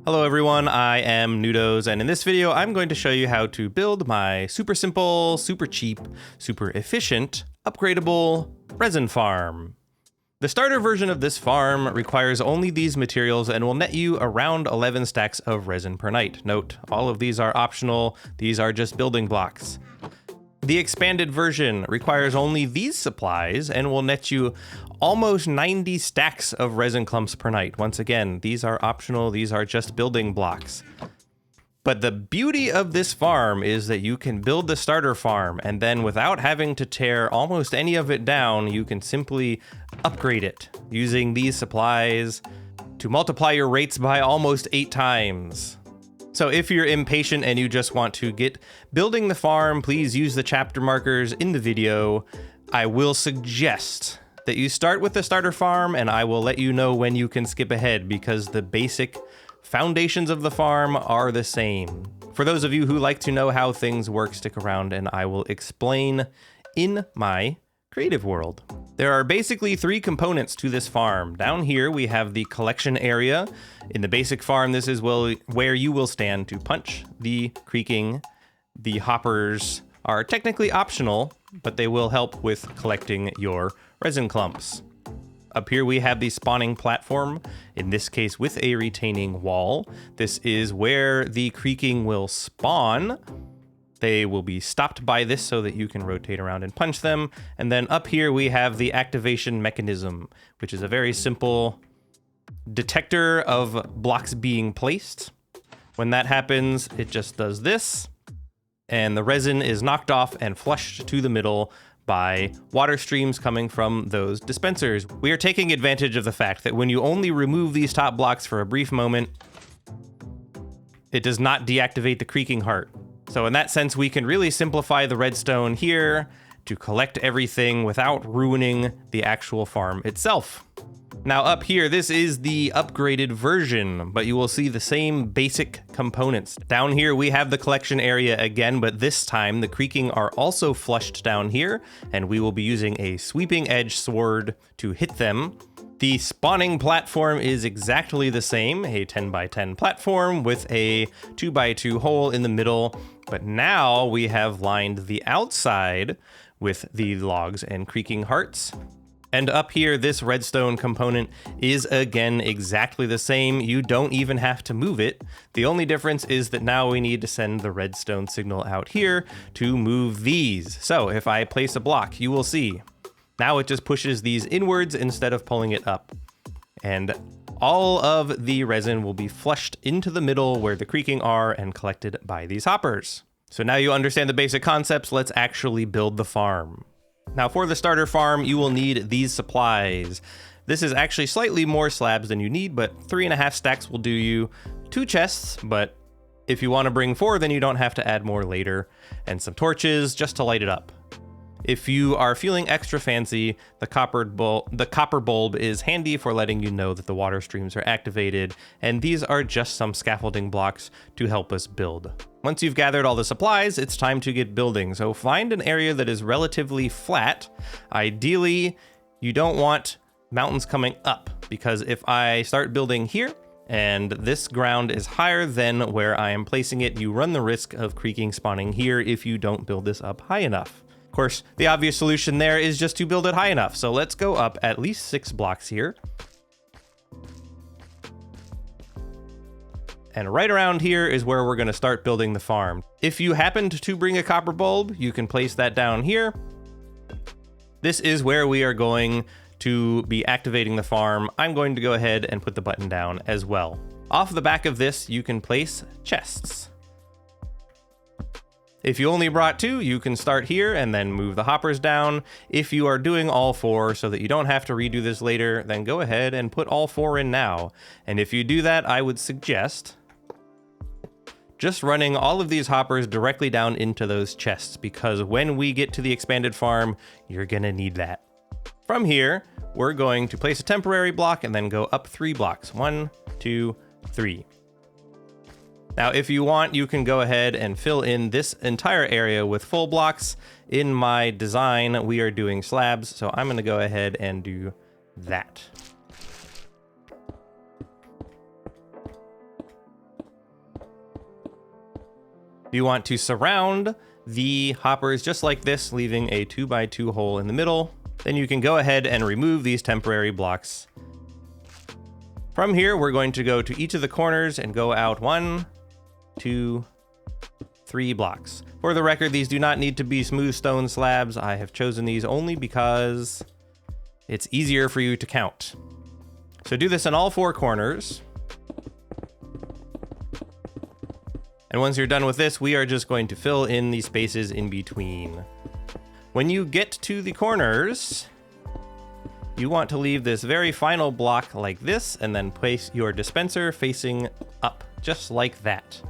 Hello everyone, I am Nudos, and in this video I'm going to show you how to build my super simple, super cheap, super efficient, upgradable resin farm. The starter version of this farm requires only these materials and will net you around 11 stacks of resin per night. Note, all of these are optional, these are just building blocks. The expanded version requires only these supplies and will net you almost 90 stacks of resin clumps per night. Once again, these are optional, these are just building blocks. But the beauty of this farm is that you can build the starter farm, and then without having to tear almost any of it down, you can simply upgrade it using these supplies to multiply your rates by almost 8 times. So if you're impatient and you just want to get building the farm, please use the chapter markers in the video. I will suggest that you start with the starter farm, and I will let you know when you can skip ahead because the basic foundations of the farm are the same. For those of you who like to know how things work, stick around and I will explain in my creative world. There are basically 3 components to this farm. Down here we have the collection area. In the basic farm, this is where you will stand to punch the creaking. The hoppers are technically optional, but they will help with collecting your resin clumps. Up here we have the spawning platform, in this case with a retaining wall. This is where the creaking will spawn. They will be stopped by this so that you can rotate around and punch them. And then up here we have the activation mechanism, which is a very simple detector of blocks being placed. When that happens, it just does this, and the resin is knocked off and flushed to the middle by water streams coming from those dispensers. We are taking advantage of the fact that when you only remove these top blocks for a brief moment, it does not deactivate the creaking heart. So in that sense, we can really simplify the redstone here to collect everything without ruining the actual farm itself. Now up here, this is the upgraded version, but you will see the same basic components. Down here, we have the collection area again, but this time the creaking are also flushed down here, and we will be using a sweeping edge sword to hit them. The spawning platform is exactly the same, a 10 by 10 platform with a 2 by 2 hole in the middle, but now we have lined the outside with the logs and creaking hearts. And up here, this redstone component is again exactly the same. You don't even have to move it. The only difference is that now we need to send the redstone signal out here to move these. So if I place a block, you will see now it just pushes these inwards instead of pulling it up. And all of the resin will be flushed into the middle where the creaking are and collected by these hoppers. So now you understand the basic concepts. Let's actually build the farm. Now for the starter farm, you will need these supplies. This is actually slightly more slabs than you need, but 3.5 stacks will do you. 2 chests, but if you want to bring 4, then you don't have to add more later. And some torches just to light it up. If you are feeling extra fancy, the copper bulb is handy for letting you know that the water streams are activated, and these are just some scaffolding blocks to help us build. Once you've gathered all the supplies, it's time to get building. So find an area that is relatively flat. Ideally, you don't want mountains coming up, because if I start building here, and this ground is higher than where I am placing it, you run the risk of creaking spawning here if you don't build this up high enough. Of course, the obvious solution there is just to build it high enough. So let's go up at least 6 blocks here. And right around here is where we're going to start building the farm. If you happened to bring a copper bulb, you can place that down here. This is where we are going to be activating the farm. I'm going to go ahead and put the button down as well. Off the back of this, you can place chests. If you only brought 2, you can start here and then move the hoppers down. If you are doing all 4 so that you don't have to redo this later, then go ahead and put all 4 in now. And if you do that, I would suggest just running all of these hoppers directly down into those chests, because when we get to the expanded farm, you're gonna need that. From here, we're going to place a temporary block and then go up 3 blocks. 1, 2, 3. Now, if you want, you can go ahead and fill in this entire area with full blocks. In my design, we are doing slabs, so I'm going to go ahead and do that. You want to surround the hoppers just like this, leaving a 2x2 hole in the middle. Then you can go ahead and remove these temporary blocks. From here, we're going to go to each of the corners and go out 1, 2, 3 blocks. For the record, these do not need to be smooth stone slabs. I have chosen these only because it's easier for you to count. So do this on all 4 corners. And once you're done with this, we are just going to fill in the spaces in between. When you get to the corners, you want to leave this very final block like this, and then place your dispenser facing up, just like that.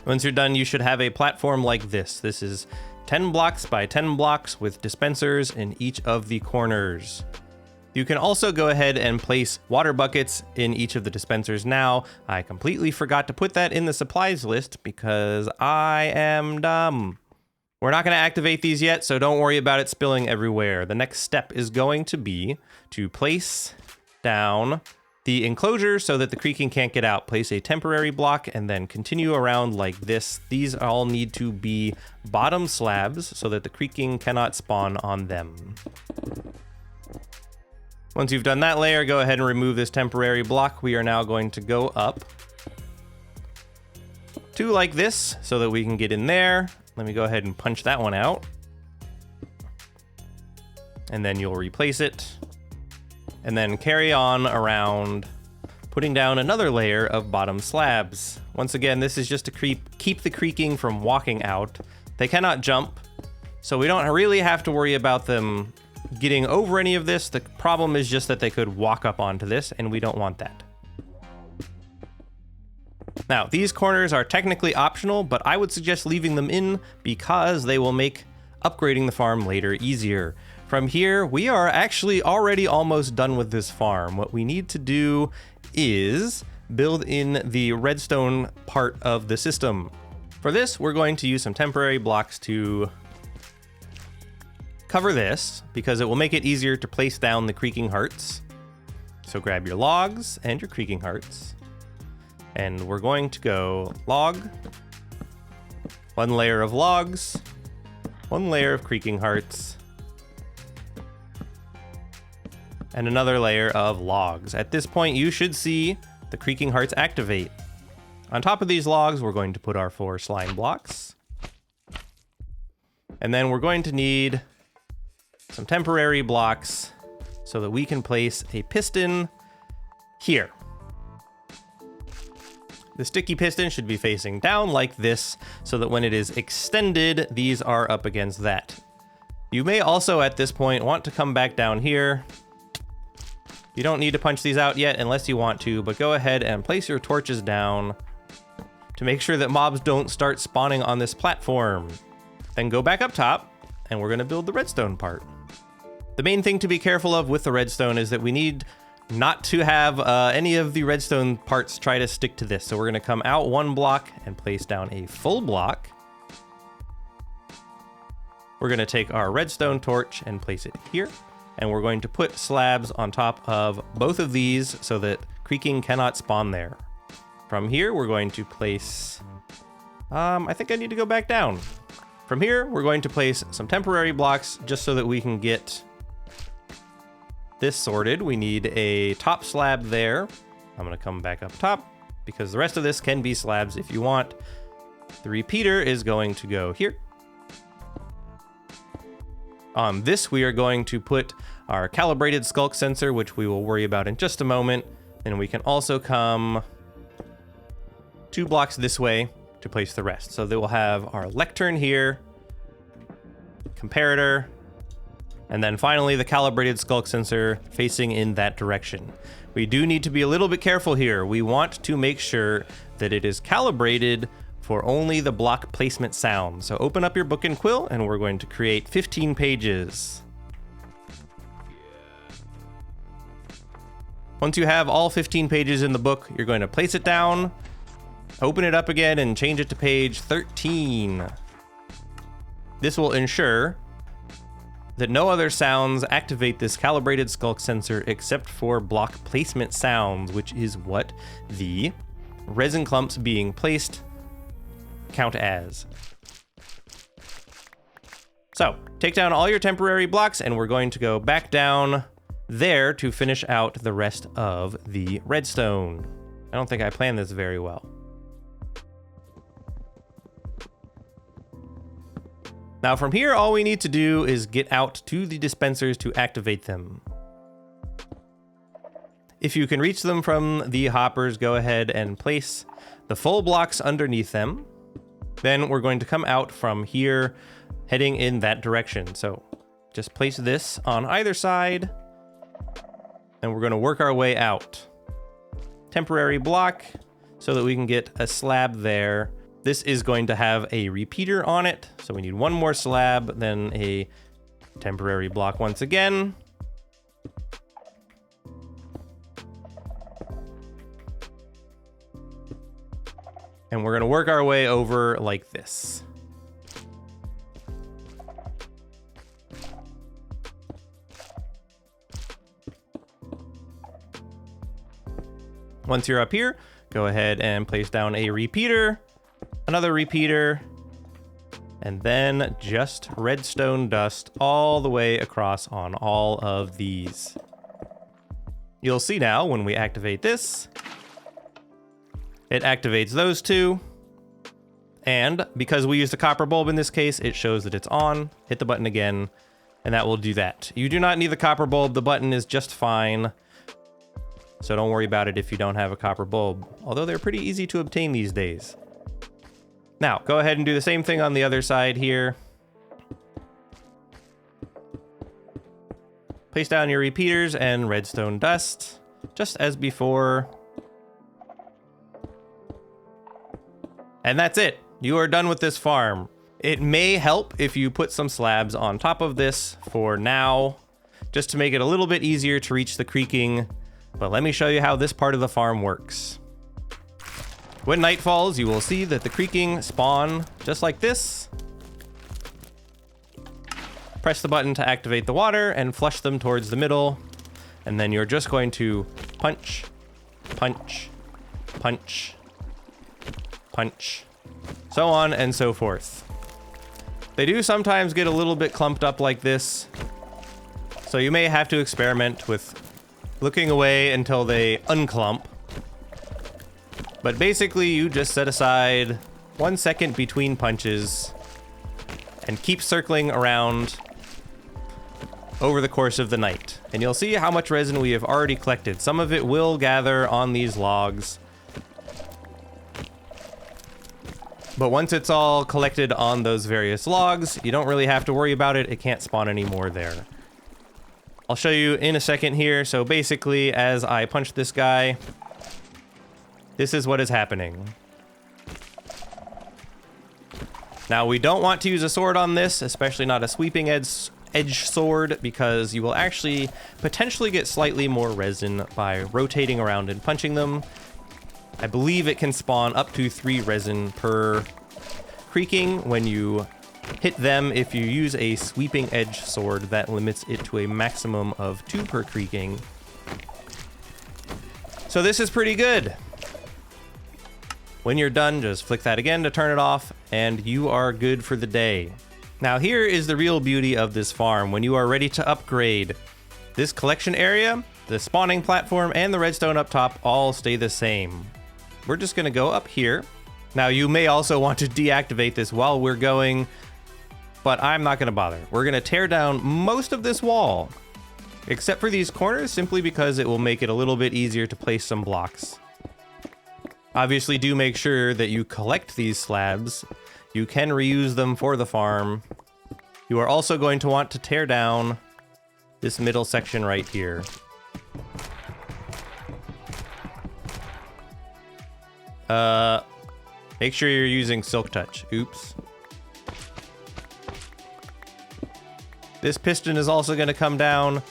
Once you're done, you should have a platform like this. This is 10 blocks by 10 blocks with dispensers in each of the corners. You can also go ahead and place water buckets in each of the dispensers now. I completely forgot to put that in the supplies list because I am dumb. We're not going to activate these yet, so don't worry about it spilling everywhere. The next step is going to be to place down the enclosure so that the creaking can't get out. Place a temporary block and then continue around like this. These all need to be bottom slabs so that the creaking cannot spawn on them. Once you've done that layer, go ahead and remove this temporary block. We are now going to go up 2 like this so that we can get in there. Let me go ahead and punch that one out. And then you'll replace it. And then carry on around, putting down another layer of bottom slabs. Once again, this is just to keep the creaking from walking out. They cannot jump, so we don't really have to worry about them getting over any of this. The problem is just that they could walk up onto this, and we don't want that. Now, these corners are technically optional, but I would suggest leaving them in because they will make upgrading the farm later easier. From here, we are actually already almost done with this farm. What we need to do is build in the redstone part of the system. For this, we're going to use some temporary blocks to cover this because it will make it easier to place down the creaking hearts. So grab your logs and your creaking hearts. And we're going to go log, 1 layer of logs, 1 layer of creaking hearts, and another layer of logs. At this point, you should see the creaking hearts activate. On top of these logs, we're going to put our 4 slime blocks. And then we're going to need some temporary blocks so that we can place a piston here. The sticky piston should be facing down like this so that when it is extended, these are up against that. You may also at this point want to come back down here. You don't need to punch these out yet unless you want to, but go ahead and place your torches down to make sure that mobs don't start spawning on this platform. Then go back up top and we're gonna build the redstone part. The main thing to be careful of with the redstone is that we need not to have any of the redstone parts try to stick to this. So we're gonna come out 1 block and place down a full block. We're gonna take our redstone torch and place it here. And we're going to put slabs on top of both of these so that creaking cannot spawn there. From here, we're going to place, I think I need to go back down. From here, we're going to place some temporary blocks just so that we can get this sorted. We need a top slab there. I'm gonna come back up top because the rest of this can be slabs if you want. The repeater is going to go here. On this, we are going to put our calibrated skulk sensor, which we will worry about in just a moment. And we can also come 2 blocks this way to place the rest. So that we'll have our lectern here, comparator, and then finally the calibrated skulk sensor facing in that direction. We do need to be a little bit careful here. We want to make sure that it is calibrated for only the block placement sound. So open up your book and quill and we're going to create 15 pages. Once you have all 15 pages in the book, you're going to place it down, open it up again and change it to page 13. This will ensure that no other sounds activate this calibrated skulk sensor except for block placement sounds, which is what the resin clumps being placed count as. So, take down all your temporary blocks, and we're going to go back down there to finish out the rest of the redstone. I don't think I planned this very well. Now from here, all we need to do is get out to the dispensers to activate them. If you can reach them from the hoppers, go ahead and place the full blocks underneath them. Then we're going to come out from here, heading in that direction. So just place this on either side, and we're going to work our way out. Temporary block so that we can get a slab there. This is going to have a repeater on it, so we need one more slab, then a temporary block once again. And we're going to work our way over like this. Once you're up here, go ahead and place down a repeater, another repeater, and then just redstone dust all the way across on all of these. You'll see now when we activate this, it activates those two. And because we used a copper bulb in this case, it shows that it's on. Hit the button again, and that will do that. You do not need the copper bulb. The button is just fine. So don't worry about it if you don't have a copper bulb, although they're pretty easy to obtain these days. Now, go ahead and do the same thing on the other side here. Place down your repeaters and redstone dust, just as before. And that's it. You are done with this farm. It may help if you put some slabs on top of this for now, just to make it a little bit easier to reach the creaking. But let me show you how this part of the farm works. When night falls, you will see that the creaking spawn just like this. Press the button to activate the water and flush them towards the middle. And then you're just going to punch, punch, punch, punch, so on and so forth. They do sometimes get a little bit clumped up like this, so you may have to experiment with looking away until they unclump. But basically, you just set aside 1 second between punches and keep circling around over the course of the night. And you'll see how much resin we have already collected. Some of it will gather on these logs, but once it's all collected on those various logs, you don't really have to worry about it. It can't spawn anymore there. I'll show you in a second here. So basically, as I punch this guy, this is what is happening. Now, we don't want to use a sword on this, especially not a sweeping edge sword, because you will actually potentially get slightly more resin by rotating around and punching them. I believe it can spawn up to 3 resin per creaking when you hit them. If you use a sweeping edge sword, that limits it to a maximum of 2 per creaking. So this is pretty good. When you're done, just flick that again to turn it off, and you are good for the day. Now here is the real beauty of this farm. When you are ready to upgrade, this collection area, the spawning platform, and the redstone up top all stay the same. We're just gonna go up here. Now you may also want to deactivate this while we're going, but I'm not gonna bother. We're gonna tear down most of this wall, except for these corners, simply because it will make it a little bit easier to place some blocks. Obviously, do make sure that you collect these slabs. You can reuse them for the farm. You are also going to want to tear down this middle section right here. Make sure you're using Silk Touch. Oops. This piston is also going to come down,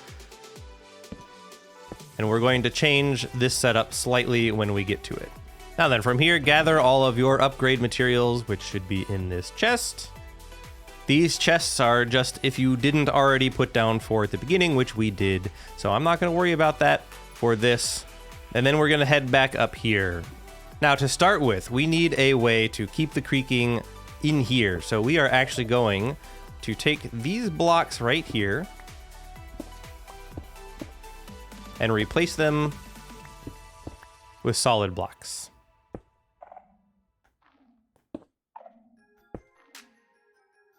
and we're going to change this setup slightly when we get to it. Now then, from here, gather all of your upgrade materials, which should be in this chest. These chests are just if you didn't already put down 4 at the beginning, which we did. So I'm not going to worry about that for this. And then we're going to head back up here. Now to start with, we need a way to keep the creaking in here. So we are actually going to take these blocks right here and replace them with solid blocks.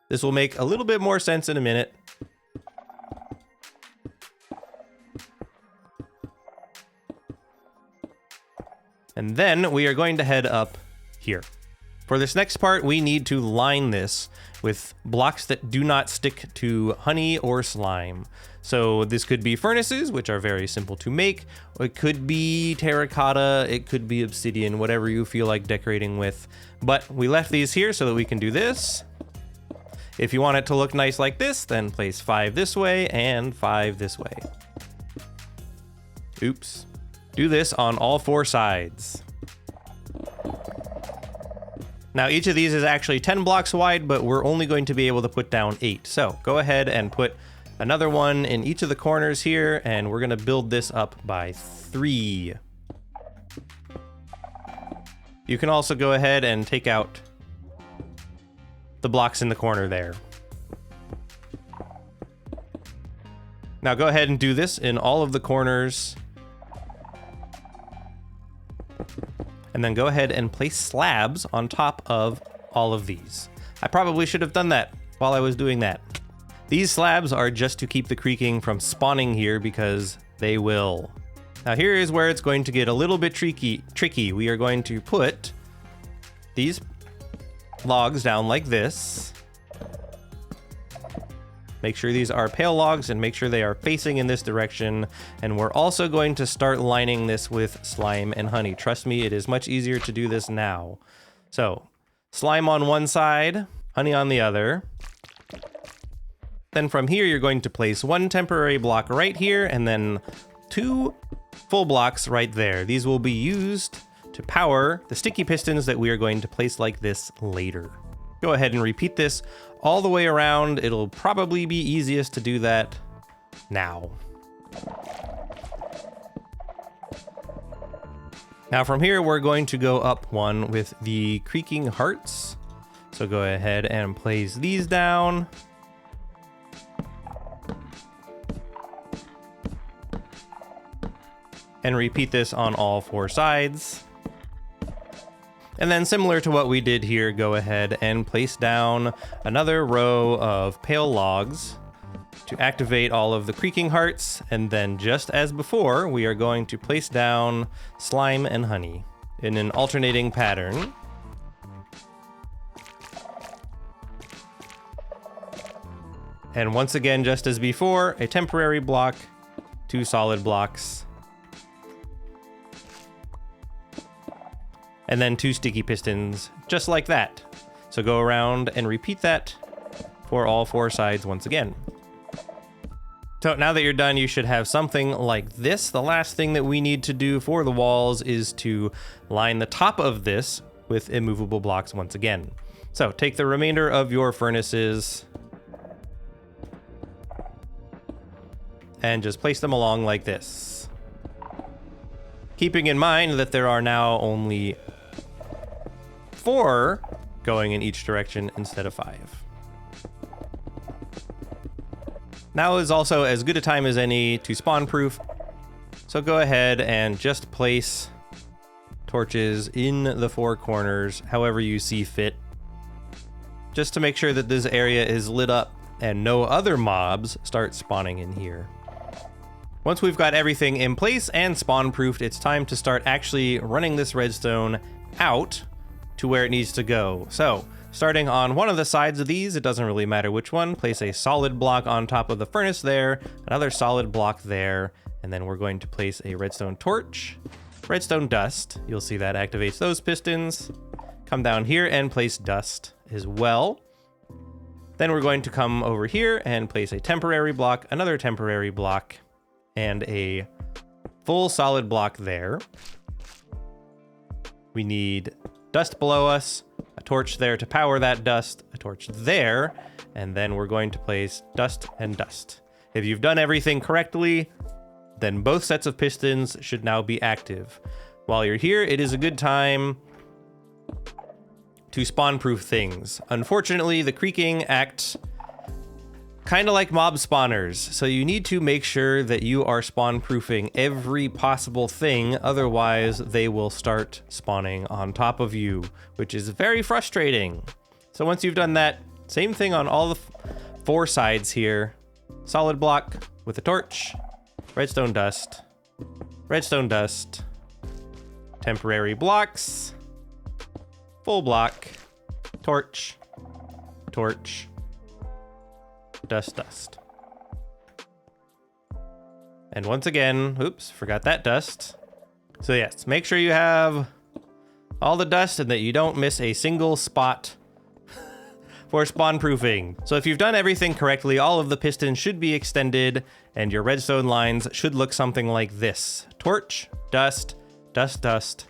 This will make a little bit more sense in a minute. And then we are going to head up here. For this next part, we need to line this with blocks that do not stick to honey or slime. So this could be furnaces, which are very simple to make. It could be terracotta, it could be obsidian, whatever you feel like decorating with. But we left these here so that we can do this. If you want it to look nice like this, then place 5 this way and 5 this way. Oops. Do this on all 4 sides. Now each of these is actually 10 blocks wide, but we're only going to be able to put down 8. So go ahead and put another one in each of the corners here, and we're gonna build this up by 3. You can also go ahead and take out the blocks in the corner there. Now go ahead and do this in all of the corners. And then go ahead and place slabs on top of all of these. I probably should have done that while I was doing that. These slabs are just to keep the creaking from spawning here because they will. Now here is where it's going to get a little bit tricky. We are going to put these logs down like this. Make sure these are pale logs and make sure they are facing in this direction. And we're also going to start lining this with slime and honey. Trust me, it is much easier to do this now. So slime on one side, honey on the other. Then from here, you're going to place 1 temporary block right here and then 2 full blocks right there. These will be used to power the sticky pistons that we are going to place like this later. Go ahead and repeat this all the way around. It'll probably be easiest to do that now. Now from here, we're going to go up one with the creaking hearts. So go ahead and place these down. And repeat this on all 4 sides. And then similar to what we did here, go ahead and place down another row of pale logs to activate all of the creaking hearts. And then just as before, we are going to place down slime and honey in an alternating pattern. And once again, just as before, a temporary block, 2 solid blocks, and then 2 sticky pistons, just like that. So go around and repeat that for all 4 sides once again. So now that you're done, you should have something like this. The last thing that we need to do for the walls is to line the top of this with immovable blocks once again. So take the remainder of your furnaces and just place them along like this. Keeping in mind that there are now only 4 going in each direction instead of 5. Now is also as good a time as any to spawn proof. So go ahead and just place torches in the 4 corners, however you see fit, just to make sure that this area is lit up and no other mobs start spawning in here. Once we've got everything in place and spawn proofed, it's time to start actually running this redstone out to where it needs to go. So starting on one of the sides of these, it doesn't really matter which one, place a solid block on top of the furnace there, another solid block there, and then we're going to place a redstone torch, redstone dust. You'll see that activates those pistons. Come down here and place dust as well. Then we're going to come over here and place a temporary block, another temporary block, and a full solid block there. We need dust below us, a torch there to power that dust, a torch there, and then we're going to place dust and dust. If you've done everything correctly, then both sets of pistons should now be active. While you're here, it is a good time to spawn-proof things. Unfortunately, the creaking acts kind of like mob spawners, so you need to make sure that you are spawn-proofing every possible thing, otherwise they will start spawning on top of you, which is very frustrating. So once you've done that, same thing on all the four sides here. Solid block with a torch, redstone dust, temporary blocks, full block, torch, torch, dust, dust. And once again, oops, forgot that dust. So yes, make sure you have all the dust and that you don't miss a single spot for spawn proofing. So if you've done everything correctly, all of the pistons should be extended and your redstone lines should look something like this. Torch, dust, dust, dust,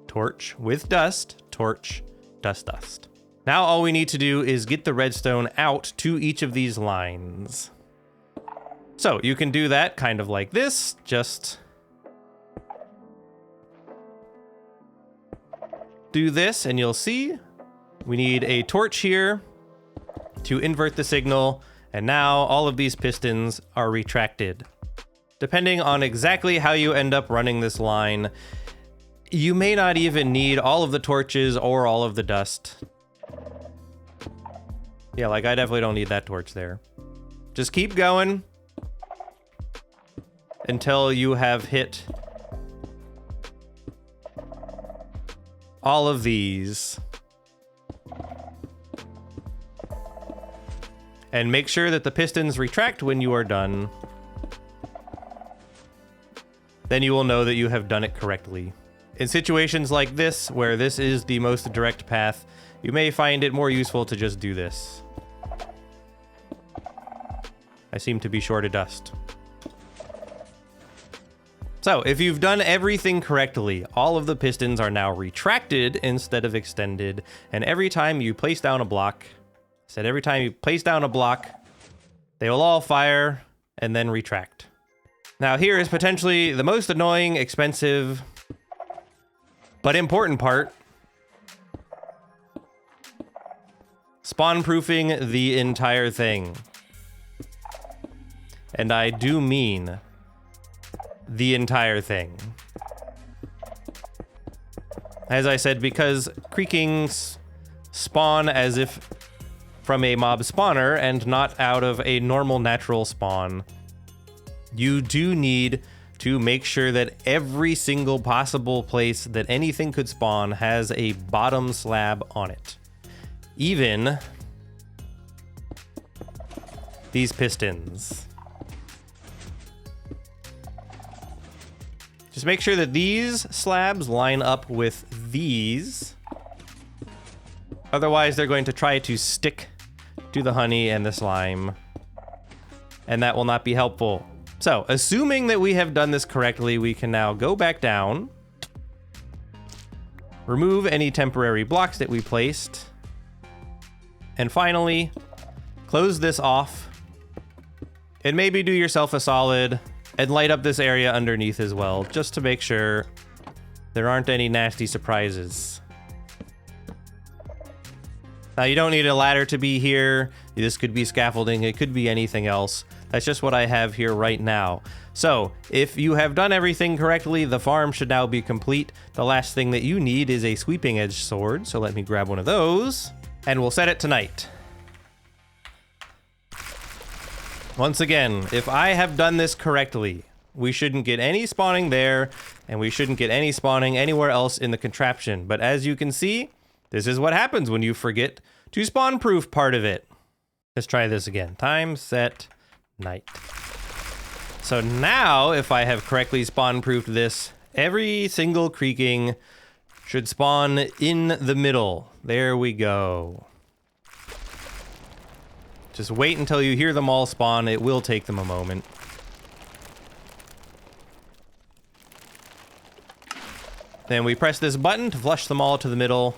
torch with dust, torch, dust, dust. Now all we need to do is get the redstone out to each of these lines. So you can do that kind of like this, just do this and you'll see we need a torch here to invert the signal, and now all of these pistons are retracted. Depending on exactly how you end up running this line, you may not even need all of the torches or all of the dust. Yeah, like I definitely don't need that torch there. Just keep going until you have hit all of these. And make sure that the pistons retract when you are done. Then you will know that you have done it correctly. In situations like this, where this is the most direct path, you may find it more useful to just do this. I seem to be short of dust. So, if you've done everything correctly, all of the pistons are now retracted instead of extended, and every time you place down a block, they will all fire and then retract. Now here is potentially the most annoying, expensive, but important part. Spawn-proofing the entire thing. And I do mean the entire thing. As I said, because creakings spawn as if from a mob spawner and not out of a normal natural spawn, you do need to make sure that every single possible place that anything could spawn has a bottom slab on it. Even these pistons. Just make sure that these slabs line up with these. Otherwise, they're going to try to stick to the honey and the slime, and that will not be helpful. So, assuming that we have done this correctly, we can now go back down, remove any temporary blocks that we placed, and finally, close this off, and maybe do yourself a solid and light up this area underneath as well, just to make sure there aren't any nasty surprises. Now, you don't need a ladder to be here. This could be scaffolding. It could be anything else. That's just what I have here right now. So, if you have done everything correctly, the farm should now be complete. The last thing that you need is a sweeping edge sword. So let me grab one of those, and we'll set it tonight. Once again, if I have done this correctly, we shouldn't get any spawning there, and we shouldn't get any spawning anywhere else in the contraption. But as you can see, this is what happens when you forget to spawn-proof part of it. Let's try this again. Time, set, night. So now, if I have correctly spawn-proofed this, every single creaking should spawn in the middle. There we go. Just wait until you hear them all spawn. It will take them a moment. Then we press this button to flush them all to the middle.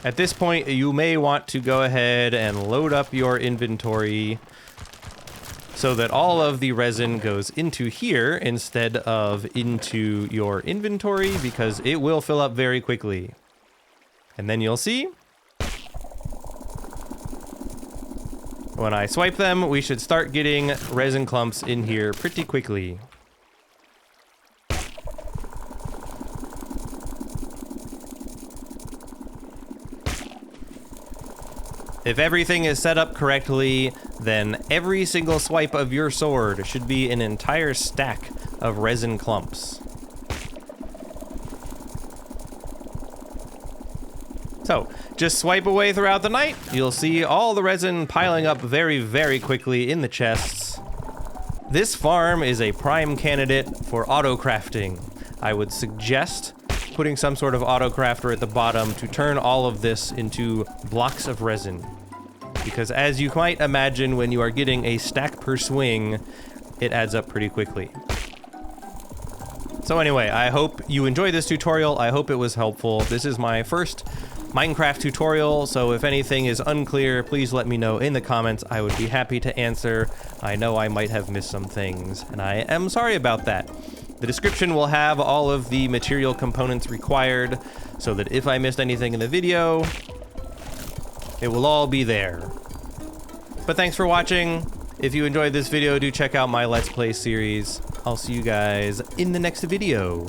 At this point, you may want to go ahead and load up your inventory so that all of the resin goes into here instead of into your inventory, because it will fill up very quickly. And then you'll see when I swipe them, we should start getting resin clumps in here pretty quickly. If everything is set up correctly, then every single swipe of your sword should be an entire stack of resin clumps. So, just swipe away throughout the night. You'll see all the resin piling up very, very quickly in the chests. This farm is a prime candidate for auto crafting. I would suggest putting some sort of auto crafter at the bottom to turn all of this into blocks of resin. Because as you might imagine, when you are getting a stack per swing, it adds up pretty quickly. So anyway, I hope you enjoyed this tutorial. I hope it was helpful. This is my first Minecraft tutorial, so if anything is unclear, please let me know in the comments. I would be happy to answer. I know I might have missed some things, and I am sorry about that. The description will have all of the material components required, so that if I missed anything in the video, it will all be there. But thanks for watching. If you enjoyed this video, do check out my Let's Play series. I'll see you guys in the next video.